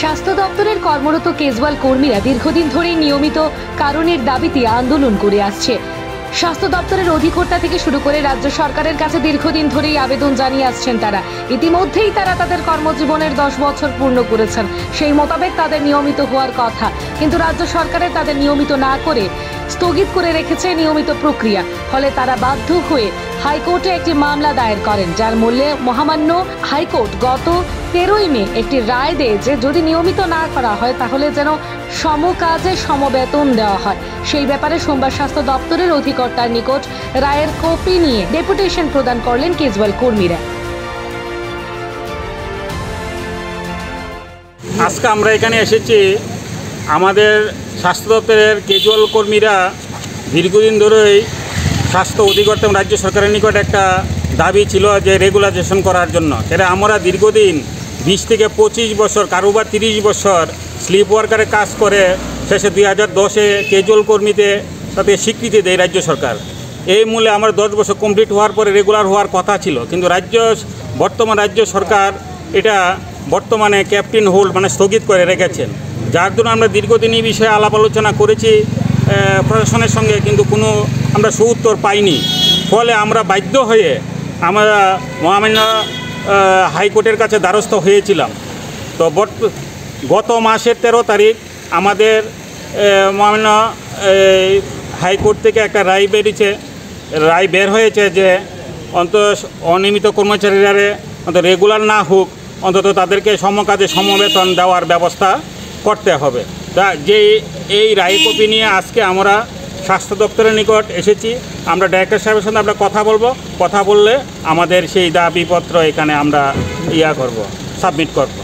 স্বাস্থ্য দপ্তরের কর্মরত কেজওয়াল কর্মীরা দীর্ঘদিন ধরেই নিয়মিত কারণের দাবিতে আন্দোলন করে আসছে। স্বাস্থ্য দপ্তরের অধিকর্তা থেকে শুরু করে রাজ্য সরকারের কাছে দীর্ঘদিন ধরেই আবেদন জানিয়ে আসছেন তারা। ইতিমধ্যেই তারা তাদের কর্মজীবনের 10 বছর পূর্ণ করেছেন। সেই মোতাবেক তাদের নিয়মিত হওয়ার কথা, কিন্তু রাজ্য সরকারের তাদের নিয়মিত না করে স্থগিত করে রেখেছে নিয়মিত প্রক্রিয়া। ফলে তারা বাধ্য হয়ে হাইকোর্টে একটি মামলা দায়ের করেন, যার মূল্যে মহামান্য হাইকোর্ট গত 13ই মে একটি রায় দেয় যে যদি নিয়মিত না করা হয় তাহলে যেন সমকাজে সমবেতন দেওয়া হয়। সেই ব্যাপারে সোমবার স্বাস্থ্য দপ্তরের অধিকর্তার নিকট রায়ের কপি নিয়ে ডেপুটেশন প্রদান করলেন কেজওয়াল কর্মীরা। আজকে আমরা এখানে এসেছি, আমাদের স্বাস্থ্য দপ্তরের কেজুয়াল কর্মীরা দীর্ঘদিন ধরেই স্বাস্থ্য অধিকর্তা এবং রাজ্য সরকারের নিকট একটা দাবি ছিল যে রেগুলাইজেশন করার জন্য। সেটা আমরা দীর্ঘদিন 20 থেকে 25 বছর, কারোবার 30 বছর স্লিপ ওয়ার্কারে কাজ করে শেষে 2010-এ কেজুয়াল কর্মীতে তাতে স্বীকৃতি দেয় রাজ্য সরকার। এই মূলে আমার 10 বছর কমপ্লিট হওয়ার পরে রেগুলার হওয়ার কথা ছিল, কিন্তু বর্তমান রাজ্য সরকার এটা বর্তমানে ক্যাপ্টেন হোল্ড মানে স্থগিত করে রেখেছেন, যার জন্য আমরা দীর্ঘদিন এই বিষয়ে আলাপ আলোচনা করেছি প্রশাসনের সঙ্গে, কিন্তু কোনো আমরা সুউত্তর পাইনি। ফলে আমরা বাধ্য হয়ে আমরা মহামান্য হাইকোর্টের কাছে দ্বারস্থ হয়েছিলাম। তো গত মাসের 13 তারিখ আমাদের মহামান্য হাইকোর্ট থেকে একটা রায় বের হয়েছে যে অনিয়মিত কর্মচারীরা রেগুলার না হোক, অন্তত তাদেরকে সমকাজে সমবেতন দেওয়ার ব্যবস্থা করতে হবে। তা এই রায় কপি নিয়ে আজকে আমরা স্বাস্থ্য দপ্তরের নিকট এসেছি। আমরা ডাইরেক্টর সাহেবের সঙ্গে আমরা কথা বললে আমাদের সেই দাবিপত্র এখানে আমরা সাবমিট করব।